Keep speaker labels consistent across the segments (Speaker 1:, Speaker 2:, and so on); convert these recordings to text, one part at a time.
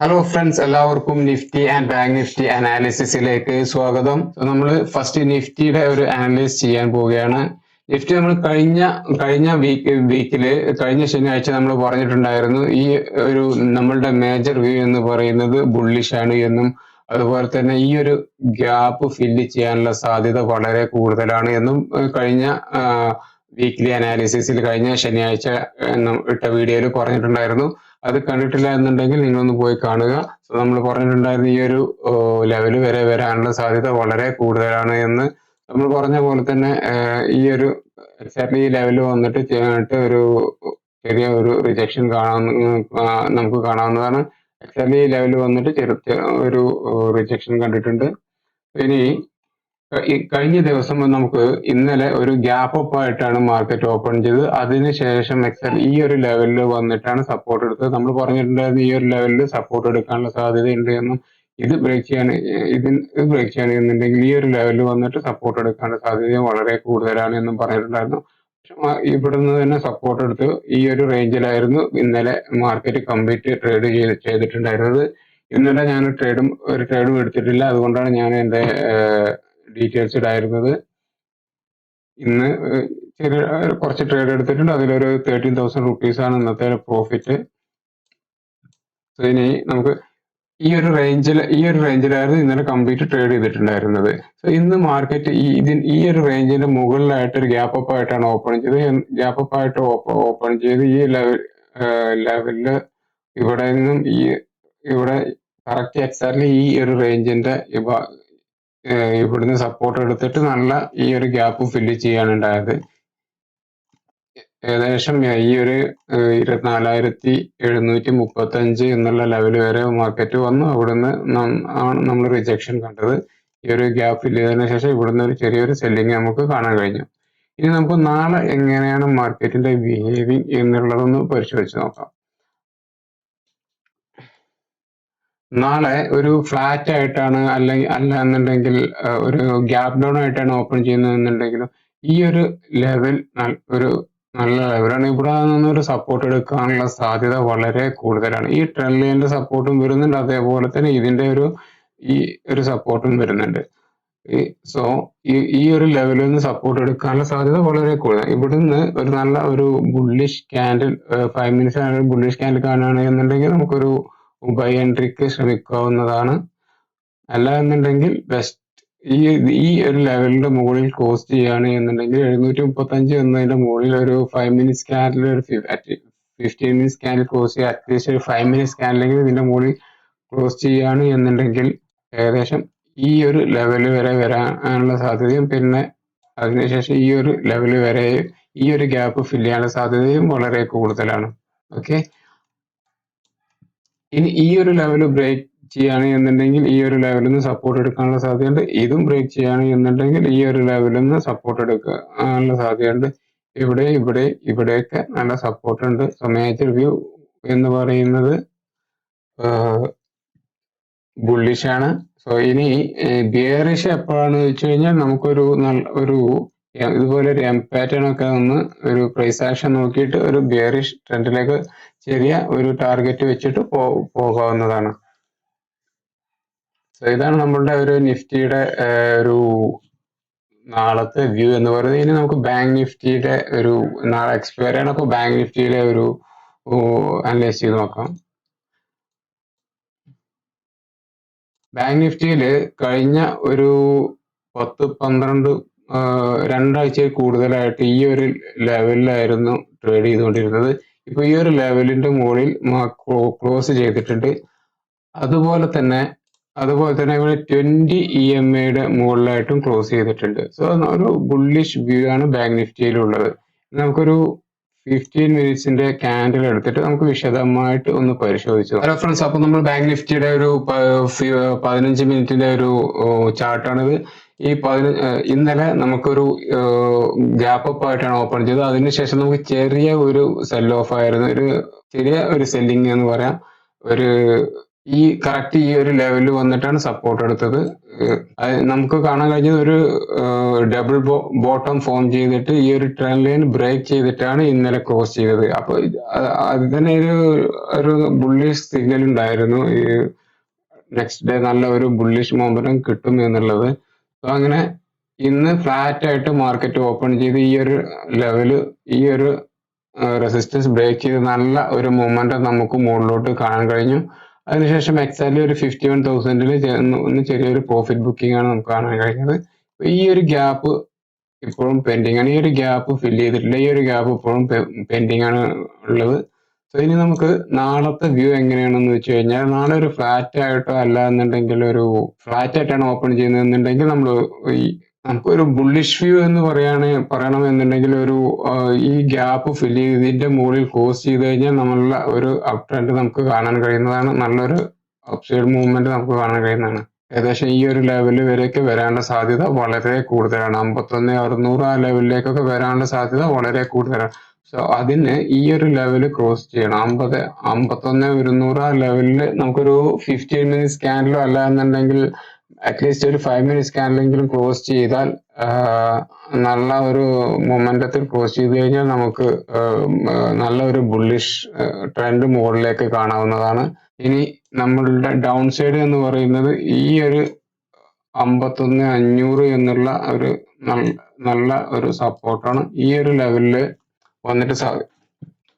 Speaker 1: Hello friends, എല്ലാവർക്കും Nifty and bank Nifty അനാലിസിസിലേക്ക് സ്വാഗതം. നമ്മൾ ഫസ്റ്റ് നിഫ്റ്റിയുടെ ഒരു അനലൈസ് ചെയ്യാൻ പോവുകയാണ്. നിഫ്റ്റി നമ്മൾ കഴിഞ്ഞ കഴിഞ്ഞ ശനിയാഴ്ച നമ്മൾ പറഞ്ഞിട്ടുണ്ടായിരുന്നു ഈ ഒരു നമ്മളുടെ മേജർ വ്യൂ എന്ന് പറയുന്നത് ബുള്ളിഷ് ആണ് എന്നും അതുപോലെ തന്നെ ഈ ഒരു ഗ്യാപ്പ് ഫില്ല് ചെയ്യാനുള്ള സാധ്യത വളരെ കൂടുതലാണ് എന്നും കഴിഞ്ഞ വീക്ക്ലി അനാലിസിസിൽ കഴിഞ്ഞ ശനിയാഴ്ച ഇട്ട വീഡിയോയിൽ പറഞ്ഞിട്ടുണ്ടായിരുന്നു. അത് കണ്ടിട്ടില്ല എന്നുണ്ടെങ്കിൽ നിങ്ങളൊന്ന് പോയി കാണുക. നമ്മൾ പറഞ്ഞിട്ടുണ്ടായിരുന്ന ഈ ഒരു ലെവൽ വരെ വരാനുള്ള സാധ്യത വളരെ കൂടുതലാണ് എന്ന് നമ്മൾ പറഞ്ഞ പോലെ തന്നെ ഈ ഒരു എക്സാക്ട്ലി ഈ ലെവൽ വന്നിട്ട് ഒരു ചെറിയ ഒരു റിജക്ഷൻ നമുക്ക് കാണാവുന്നതാണ്. എക്സാക്ട്ലി ഈ ലെവൽ വന്നിട്ട് ഒരു റിജക്ഷൻ കണ്ടിട്ടുണ്ട്. ഇനി കഴിഞ്ഞ ദിവസം നമുക്ക് ഇന്നലെ ഒരു ഗ്യാപ്പ് അപ്പ് ആയിട്ടാണ് മാർക്കറ്റ് ഓപ്പൺ ചെയ്തത്. അതിനുശേഷം ഈ ഒരു ലെവലിൽ വന്നിട്ടാണ് സപ്പോർട്ട് എടുത്തത്. നമ്മൾ പറഞ്ഞിട്ടുണ്ടായിരുന്നു ഈ ഒരു ലെവലിൽ സപ്പോർട്ട് എടുക്കാനുള്ള സാധ്യത ഉണ്ട് എന്നും ഇത് ബ്രേക്ക് ചെയ്യുകയാണെന്നുണ്ടെങ്കിൽ ഈ ഒരു ലെവലിൽ വന്നിട്ട് സപ്പോർട്ട് എടുക്കാനുള്ള സാധ്യത വളരെ കൂടുതലാണ് എന്നും പറഞ്ഞിട്ടുണ്ടായിരുന്നു. ഇവിടുന്ന് തന്നെ സപ്പോർട്ട് എടുത്ത് ഈ ഒരു റേഞ്ചിലായിരുന്നു ഇന്നലെ മാർക്കറ്റ് കംപ്ലീറ്റ് ട്രേഡ് ചെയ്തിട്ടുണ്ടായിരുന്നത്. ഇന്നലെ ഞാൻ ഒരു ട്രേഡും എടുത്തിട്ടില്ല. അതുകൊണ്ടാണ് ഞാൻ എൻ്റെ ഡീറ്റെയിൽസ് ഇടായിരുന്നത്. ഇന്ന് കുറച്ച് ട്രേഡ് എടുത്തിട്ടുണ്ട്. അതിലൊരു 13,000 rupees ആണ് ഇന്നത്തെ പ്രോഫിറ്റ്. ഇനി നമുക്ക് ഈ ഒരു റേഞ്ചിലായിരുന്നു ഇന്നലെ കംപ്ലീറ്റ് ട്രേഡ് ചെയ്തിട്ടുണ്ടായിരുന്നത്. സോ ഇന്ന് മാർക്കറ്റ് ഈ ഒരു റേഞ്ചിന്റെ മുകളിലായിട്ട് ഒരു ഗ്യാപ്പ് അപ്പ് ആയിട്ടാണ് ഓപ്പൺ ചെയ്തത്. ഗ്യാപ്പ് അപ്പ് ആയിട്ട് ഓപ്പൺ ചെയ്ത് ഈ ലെവലില് ഇവിടെ നിന്നും ഇവിടെ കറക്റ്റ് എക്സാക്ട്ലി ഈ ഒരു റേഞ്ചിന്റെ ഇവിടുന്ന് സപ്പോർട്ട് എടുത്തിട്ട് നല്ല ഈ ഒരു ഗ്യാപ്പ് ഫില്ല് ചെയ്യാണ് ഉണ്ടായത്. ഏകദേശം ഈ ഒരു 24,735 എന്നുള്ള ലെവൽ വരെ മാർക്കറ്റ് വന്നു. അവിടുന്ന് ആണ് നമ്മൾ റിജക്ഷൻ കണ്ടത്. ഈ ഒരു ഗ്യാപ്പ് ഫില്ല് ചെയ്തതിനു ശേഷം ഇവിടുന്ന് ഒരു ചെറിയൊരു സെല്ലിങ് നമുക്ക് കാണാൻ കഴിഞ്ഞു. ഇനി നമുക്ക് നാളെ എങ്ങനെയാണ് മാർക്കറ്റിന്റെ ബിഹേവിങ് എന്നുള്ളതൊന്ന് പരിശോധിച്ച് നോക്കാം. നാളെ ഒരു ഫ്ലാറ്റ് ആയിട്ടാണ് അല്ല എന്നുണ്ടെങ്കിൽ ഒരു ഗ്യാപ്പ് ഡൗൺ ആയിട്ടാണ് ഓപ്പൺ ചെയ്യുന്നതെന്നുണ്ടെങ്കിലും ഈ ഒരു ലെവൽ ഒരു നല്ല ലെവലാണ്. ഇവിടെ നിന്നൊരു സപ്പോർട്ട് എടുക്കാനുള്ള സാധ്യത വളരെ കൂടുതലാണ്. ഈ ട്രെൻഡ് ലൈനിന്റെ സപ്പോർട്ടും വരുന്നുണ്ട്, അതേപോലെ തന്നെ ഇതിന്റെ ഈ ഒരു സപ്പോർട്ടും വരുന്നുണ്ട്. സോ ഈ ഒരു ലെവലിൽ നിന്ന് സപ്പോർട്ട് എടുക്കാനുള്ള സാധ്യത വളരെ കൂടുതലാണ്. ഇവിടുന്ന് ഒരു നല്ല ഒരു ബുള്ളിഷ് ക്യാൻഡിൽ 5 minutes ആണ് ബുള്ളിഷ് ക്യാൻഡിൽ കാണുകയാണ് എന്നുണ്ടെങ്കിൽ നമുക്കൊരു ബൈ എൻട്രിക്ക് ശ്രമിക്കാവുന്നതാണ്. അല്ല എന്നുണ്ടെങ്കിൽ ബെസ്റ്റ് ഈ ഒരു ലെവലിന്റെ മുകളിൽ ക്ലോസ് ചെയ്യുകയാണ് എന്നുണ്ടെങ്കിൽ 735 എന്നതിന്റെ മുകളിൽ ഒരു 5 minutes ക്യാൻഡിൽ ഒരു 15 minutes ക്യാൻഡിൽ ക്ലോസ് ചെയ്യുക. അറ്റ്ലീസ്റ്റ് ഒരു 5 minutes ക്യാൻഡിലെങ്കിലും ഇതിന്റെ മുകളിൽ ക്ലോസ് ചെയ്യുകയാണ് എന്നുണ്ടെങ്കിൽ ഏകദേശം ഈ ഒരു ലെവൽ വരെ വരാനുള്ള സാധ്യതയും പിന്നെ അതിനുശേഷം ഈ ഒരു ലെവൽ വരെ ഈ ഒരു ഗ്യാപ്പ് ഫില്ല് ചെയ്യാനുള്ള സാധ്യതയും വളരെ കൂടുതലാണ്. ഓക്കെ, ഇനി ഈ ഒരു ലെവൽ ബ്രേക്ക് ചെയ്യാണ് എന്നുണ്ടെങ്കിൽ ഈ ഒരു ലെവലിൽ നിന്ന് സപ്പോർട്ട് എടുക്കാനുള്ള സാധ്യതയുണ്ട്. ഇതും ബ്രേക്ക് ചെയ്യാണ് എന്നുണ്ടെങ്കിൽ ഈ ഒരു ലെവലിൽ നിന്ന് സപ്പോർട്ട് എടുക്കാനുള്ള സാധ്യതയുണ്ട്. ഇവിടെയൊക്കെ നല്ല സപ്പോർട്ട് ഉണ്ട്. സോ മേജർ വ്യൂ എന്ന് പറയുന്നത് ബുള്ളിഷ് ആണ്. സോ ഇനി ബിയറിഷ് എപ്പോഴാണ് വെച്ച് കഴിഞ്ഞാൽ നമുക്കൊരു ഇതുപോലെ ഒരു എം പാറ്റേൺ ഒക്കെ ഒന്ന് ഒരു പ്രൈസ് ആക്ഷൻ നോക്കിയിട്ട് ഒരു ബിയറിഷ് ട്രെൻഡിലേക്ക് ചെറിയ ഒരു ടാർഗറ്റ് വെച്ചിട്ട് പോകാവുന്നതാണ്. സോ ഇതാണ് നമ്മളുടെ ഒരു നിഫ്റ്റിയുടെ ഒരു നാളത്തെ വ്യൂ എന്ന് പറയുന്നത്. ഇനി നമുക്ക് ബാങ്ക് നിഫ്റ്റിയുടെ നാളെ എക്സ്പയർ ആണ്. അപ്പോൾ ബാങ്ക് നിഫ്റ്റിയിലെ ഒരു അനലൈസ് ചെയ്ത് നോക്കാം. ബാങ്ക് നിഫ്റ്റിയിൽ കഴിഞ്ഞ ഒരു 10-12 രണ്ടാഴ്ചയിൽ കൂടുതലായിട്ട് ഈ ഒരു ലെവലിലായിരുന്നു ട്രേഡ് ചെയ്തുകൊണ്ടിരുന്നത്. ഇപ്പൊ ഈ ഒരു ലെവലിന്റെ മുകളിൽ ക്ലോസ് ചെയ്തിട്ടുണ്ട്. അതുപോലെ തന്നെ ഇവിടെ 20 EMAയുടെ മുകളിലായിട്ടും ക്ലോസ് ചെയ്തിട്ടുണ്ട്. സോ ഒരു ബുള്ളിഷ് വ്യൂ ആണ് ബാങ്ക് നിഫ്റ്റിയിലുള്ളത്. നമുക്കൊരു 15 minutesന്റെ ക്യാൻഡിൽ എടുത്തിട്ട് നമുക്ക് വിശദമായിട്ട് ഒന്ന് പരിശോധിച്ചു. ഹലോ ഫ്രണ്ട്സ്, അപ്പൊ നമ്മൾ ബാങ്ക് നിഫ്റ്റിയുടെ ഒരു 15 മിനിറ്റിന്റെ ഒരു ചാർട്ടാണിത്. ഇന്നലെ നമുക്കൊരു ഗ്യാപ്പ് അപ്പ് ആയിട്ടാണ് ഓപ്പൺ ചെയ്തത്. അതിനുശേഷം നമുക്ക് ചെറിയ ഒരു സെൽ ഓഫ് ആയിരുന്നു, ചെറിയ ഒരു സെല്ലിങ് എന്ന് പറയാം. ഒരു ഈ കറക്റ്റ് ഈ ഒരു ലെവലിൽ വന്നിട്ടാണ് സപ്പോർട്ട് എടുത്തത്. നമുക്ക് കാണാൻ കഴിഞ്ഞത് ഒരു ഡബിൾ ബോട്ടം ഫോം ചെയ്തിട്ട് ഈ ഒരു ട്രെൻഡ് ലൈൻ ബ്രേക്ക് ചെയ്തിട്ടാണ് ഇന്നലെ ക്ലോസ് ചെയ്തത്. അപ്പോൾ അത് തന്നെ ഒരു ബുള്ളിഷ് സിഗ്നൽ ഉണ്ടായിരുന്നു, ഈ നെക്സ്റ്റ് ഡേ നല്ല ഒരു ബുള്ളിഷ് മൊമെന്റം കിട്ടും എന്നുള്ളത്. സോ അങ്ങനെ ഇന്ന് ഫ്ലാറ്റ് ആയിട്ട് മാർക്കറ്റ് ഓപ്പൺ ചെയ്ത് ഈ ഒരു ലെവല്, ഈ ഒരു റെസിസ്റ്റൻസ് ബ്രേക്ക് ചെയ്ത് നല്ല ഒരു മൊമെന്റം നമുക്ക് മുകളിലോട്ട് കാണാൻ കഴിഞ്ഞു. അതിനുശേഷം എക്സാക്ട്ലി ഒരു 51,000 ഒന്ന് ചെറിയൊരു പ്രോഫിറ്റ് ബുക്കിംഗ് ആണ് നമുക്ക് കാണാൻ കഴിഞ്ഞത്. ഈ ഒരു ഗ്യാപ്പ് ഇപ്പോഴും പെൻഡിങ് ആണ്, ഈ ഒരു ഗ്യാപ്പ് ഫില്ല് ചെയ്തിട്ടില്ല, ഈ ഒരു ഗ്യാപ്പ് ഇപ്പോഴും പെൻഡിങ് ആണ് ഉള്ളത്. സോ ഇനി നമുക്ക് നാളത്തെ വ്യൂ എങ്ങനെയാണെന്ന് വെച്ച് കഴിഞ്ഞാൽ, നാളെ ഒരു ഫ്ലാറ്റ് ആയിട്ടോ അല്ല എന്നുണ്ടെങ്കിൽ ഒരു ഫ്ലാറ്റ് ആയിട്ടാണ് ഓപ്പൺ ചെയ്യുന്നതെന്നുണ്ടെങ്കിൽ നമുക്കൊരു ബുള്ളിഷ് വ്യൂ എന്ന് പറയണമെന്നുണ്ടെങ്കിൽ ഒരു ഈ ഗ്യാപ്പ് ഫില്ല് ചെയ്തതിന്റെ മുകളിൽ ക്ലോസ് ചെയ്ത് കഴിഞ്ഞാൽ നമ്മളുടെ ഒരു അപ് ട്രെൻഡ് നമുക്ക് കാണാൻ കഴിയുന്നതാണ്, നല്ലൊരു അപ്സൈഡ് മൂവ്മെന്റ് നമുക്ക് കാണാൻ കഴിയുന്നതാണ്. ഏകദേശം ഈ ഒരു ലെവൽ വരെയൊക്കെ വരാനുള്ള സാധ്യത വളരെ കൂടുതലാണ്. 51,600 ആ ലെവലിലേക്കൊക്കെ വരാനുള്ള സാധ്യത വളരെ കൂടുതലാണ്. സോ അതിന് ഈ ഒരു ലെവല് ക്രോസ് ചെയ്യണം. 51,100 ആ ലെവലിൽ നമുക്കൊരു 15 മിനിറ്റ്സ് ക്യാൻഡിലോ അല്ല എന്നുണ്ടെങ്കിൽ അറ്റ്ലീസ്റ്റ് ഒരു 5 മിനിറ്റ്സ് ക്യാൻഡിലെങ്കിലും ക്ലോസ് ചെയ്താൽ നല്ല ഒരു മൊമെന്റത്തിൽ ക്ലോസ് ചെയ്ത് കഴിഞ്ഞാൽ നമുക്ക് നല്ല ഒരു ബുള്ളിഷ് ട്രെൻഡ് മുകളിലേക്ക് കാണാവുന്നതാണ്. ഇനി നമ്മളുടെ ഡൗൺ സൈഡ് എന്ന് പറയുന്നത് ഈ ഒരു 51,500 എന്നുള്ള ഒരു നല്ല ഒരു സപ്പോർട്ടാണ്. ഈ ഒരു ലെവലിൽ വന്നിട്ട്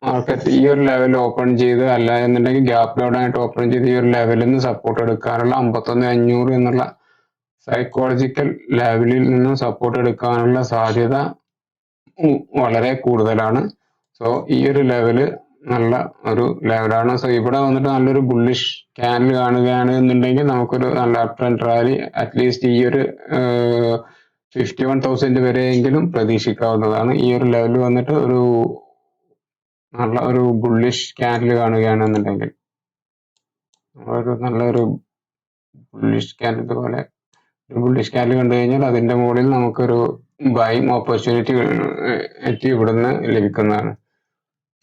Speaker 1: മാർക്കറ്റ് ഈ ഒരു ലെവൽ ഓപ്പൺ ചെയ്ത് അല്ല എന്നുണ്ടെങ്കിൽ ഗ്യാപ്പ് ഡൗൺ ആയിട്ട് ഓപ്പൺ ചെയ്ത് ഈ ഒരു ലെവലിൽ നിന്ന് സപ്പോർട്ട് എടുക്കാനുള്ള 51,500 എന്നുള്ള സൈക്കോളജിക്കൽ ലെവലിൽ നിന്നും സപ്പോർട്ട് എടുക്കാനുള്ള സാധ്യത വളരെ കൂടുതലാണ്. സോ ഈ ഒരു ലെവല് നല്ല ഒരു ലെവലാണ്. സോ ഇവിടെ വന്നിട്ട് നല്ലൊരു ബുള്ളിഷ് ക്യാൻഡിൽ കാണുകയാണ് എന്നുണ്ടെങ്കിൽ നമുക്കൊരു നല്ല അപ് ട്രെൻഡ് റാലി അറ്റ്ലീസ്റ്റ് ഈ ഒരു 51,000 വരെയെങ്കിലും പ്രതീക്ഷിക്കാവുന്നതാണ്. ഈ ഒരു ലെവലിൽ വന്നിട്ട് ഒരു നല്ല ഒരു ബുള്ളിഷ് ക്യാൻഡിൽ കാണുകയാണെന്നുണ്ടെങ്കിൽ, നല്ലൊരു ബുള്ളിഷ് ക്യാൻഡിൽ പോലെ ഒരു ബുള്ളിഷ് ക്യാൻഡിൽ കണ്ടു കഴിഞ്ഞാൽ അതിന്റെ മുകളിൽ നമുക്കൊരു ബൈങ് ഓപ്പർച്യൂണിറ്റി ഇവിടുന്ന് ലഭിക്കുന്നതാണ്.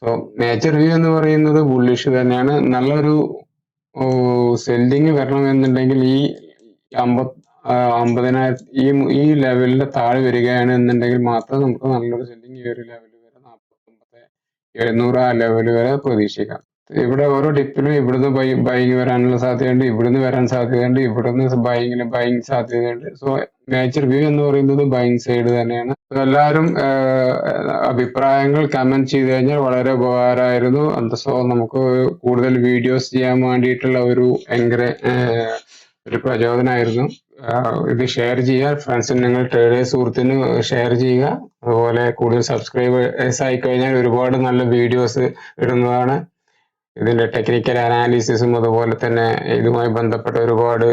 Speaker 1: സോ നേച്ചർ വ്യൂ എന്ന് പറയുന്നത് ബുള്ളിഷ് തന്നെയാണ്. നല്ലൊരു സെല്ലിങ് വരണമെന്നുണ്ടെങ്കിൽ ഈ 50,000 ഈ ലെവലിന്റെ താഴെ വരികയാണ് എന്നുണ്ടെങ്കിൽ മാത്രം നമുക്ക് നല്ലൊരു സെല്ലിങ് ഈ ഒരു ലെവലിൽ വരെ 49,700 ആ ലെവൽ വരെ പ്രതീക്ഷിക്കാം. ഇവിടെ ഓരോ ഡിപ്പിലും ഇവിടുന്ന് ബൈങ് വരാനുള്ള സാധ്യതയുണ്ട്, ഇവിടുന്ന് വരാൻ സാധ്യതയുണ്ട്, ഇവിടുന്ന് ബൈങ് സാധ്യതയുണ്ട്. സോ നേച്ചർ വ്യൂ എന്ന് പറയുന്നത് ബൈങ് സൈഡ് തന്നെയാണ്. എല്ലാവരും അഭിപ്രായങ്ങൾ കമന്റ് ചെയ്ത് കഴിഞ്ഞാൽ വളരെ ഉപകാരമായിരുന്നു. സോ നമുക്ക് കൂടുതൽ വീഡിയോസ് ചെയ്യാൻ വേണ്ടിയിട്ടുള്ള ഒരു പ്രചോദനമായിരുന്നു. ഇത് ഷെയർ ചെയ്യുക, ഫ്രണ്ട്സിന്, നിങ്ങൾ ട്രേഡേഴ്സ് സുഹൃത്തിന് ഷെയർ ചെയ്യുക. അതുപോലെ കൂടുതൽ സബ്സ്ക്രൈബേഴ്സ് ആയി കഴിഞ്ഞാൽ ഒരുപാട് നല്ല വീഡിയോസ് ഇടുന്നതാണ്. ഇതിന്റെ ടെക്നിക്കൽ അനാലിസിസും അതുപോലെ തന്നെ ഇതുമായി ബന്ധപ്പെട്ട ഒരുപാട്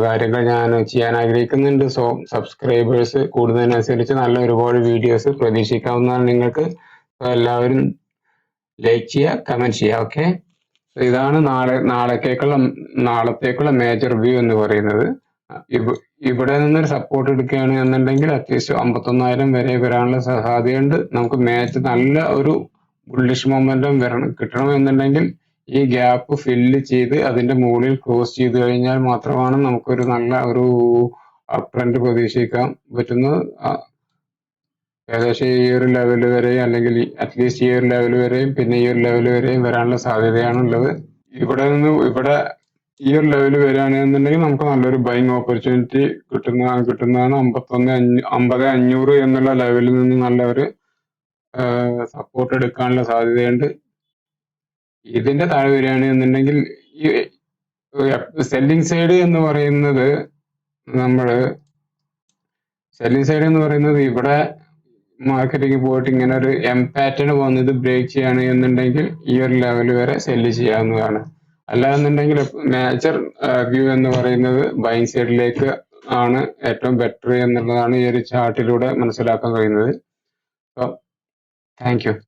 Speaker 1: കാര്യങ്ങൾ ഞാൻ ചെയ്യാൻ ആഗ്രഹിക്കുന്നുണ്ട്. സോ സബ്സ്ക്രൈബേഴ്സ് കൂടുന്നതിനനുസരിച്ച് നല്ല ഒരുപാട് വീഡിയോസ് പ്രതീക്ഷിക്കാവുന്നതാണ് നിങ്ങൾക്ക്. എല്ലാവരും ലൈക്ക് ചെയ്യുക, കമന്റ് ചെയ്യുക. ഓക്കെ, ഇതാണ് നാളത്തേക്കുള്ള മേജർ വ്യൂ എന്ന് പറയുന്നത്. ഇവിടെ നിന്നൊരു സപ്പോർട്ട് എടുക്കുകയാണ് എന്നുണ്ടെങ്കിൽ അറ്റ്ലീസ്റ്റ് 51,000 വരെ വരാനുള്ള സാധ്യതയുണ്ട്. നമുക്ക് നല്ല ഒരു ബുള്ളിഷ് മൊമെന്റം കിട്ടണമെന്നുണ്ടെങ്കിൽ ഈ ഗ്യാപ്പ് ഫില്ല് ചെയ്ത് അതിന്റെ മുകളിൽ ക്ലോസ് ചെയ്ത് കഴിഞ്ഞാൽ മാത്രമാണ് നമുക്കൊരു നല്ല ഒരു അപ് ട്രെൻഡ് പ്രതീക്ഷിക്കാൻ പറ്റുന്നത്. ഏകദേശം ഈ ഒരു ലെവൽ വരെ, അല്ലെങ്കിൽ അറ്റ്ലീസ്റ്റ് ഈ ഒരു ലെവൽ വരെയും പിന്നെ ഈ ഒരു ലെവൽ വരെയും വരാനുള്ള സാധ്യതയാണുള്ളത്. ഇവിടെ ഈ ഒരു ലെവൽ വരികയാണെന്നുണ്ടെങ്കിൽ നമുക്ക് നല്ലൊരു ബൈങ് ഓപ്പർച്യൂണിറ്റി കിട്ടുന്നതാണ്. 50,500 എന്നുള്ള ലെവലിൽ നിന്ന് നല്ലൊരു സപ്പോർട്ട് എടുക്കാനുള്ള സാധ്യതയുണ്ട്. ഇതിന്റെ താഴെ വരികയാണെന്നുണ്ടെങ്കിൽ ഈ സെല്ലിംഗ് സൈഡ് എന്ന് പറയുന്നത് ഇവിടെ മാർക്കറ്റിംഗ് പോയിട്ട് ഇങ്ങനെ ഒരു എം പാറ്റേൺ വന്നത് ബ്രേക്ക് ചെയ്യാണ് എന്നുണ്ടെങ്കിൽ ഈ ഒരു ലെവൽ വരെ സെല്ല് ചെയ്യാവുന്നതാണ്. അല്ലാന്നുണ്ടെങ്കിൽ മേജർ വ്യൂ എന്ന് പറയുന്നത് ബൈങ് സൈഡിലേക്ക് ആണ് ഏറ്റവും ബെറ്റർ എന്നുള്ളതാണ് ഈ ഒരു ചാർട്ടിലൂടെ മനസ്സിലാക്കാൻ കഴിയുന്നത്. Thank you.